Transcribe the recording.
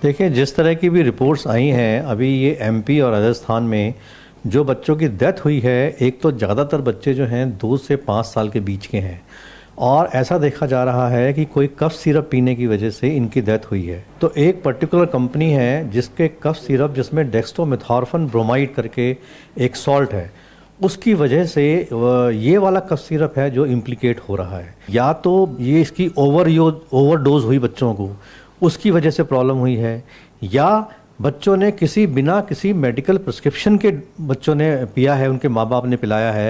देखिए, जिस तरह की भी रिपोर्ट्स आई हैं अभी ये एमपी और राजस्थान में जो बच्चों की डेथ हुई है, एक तो ज़्यादातर बच्चे जो हैं 2 से 5 साल के बीच के हैं और ऐसा देखा जा रहा है कि कोई कफ सिरप पीने की वजह से इनकी डेथ हुई है। तो एक पर्टिकुलर कंपनी है जिसके कफ सिरप जिसमें डेक्स्ट्रोमेथॉर्फन ब्रोमाइड करके एक सॉल्ट है, उसकी वजह से ये वाला कफ सिरप है जो इम्प्लिकेट हो रहा है। या तो ये इसकी ओवरडोज हुई बच्चों को, उसकी वजह से प्रॉब्लम हुई है, या बच्चों ने बिना किसी मेडिकल प्रिस्क्रिप्शन के बच्चों ने पिया है, उनके माँ बाप ने पिलाया है।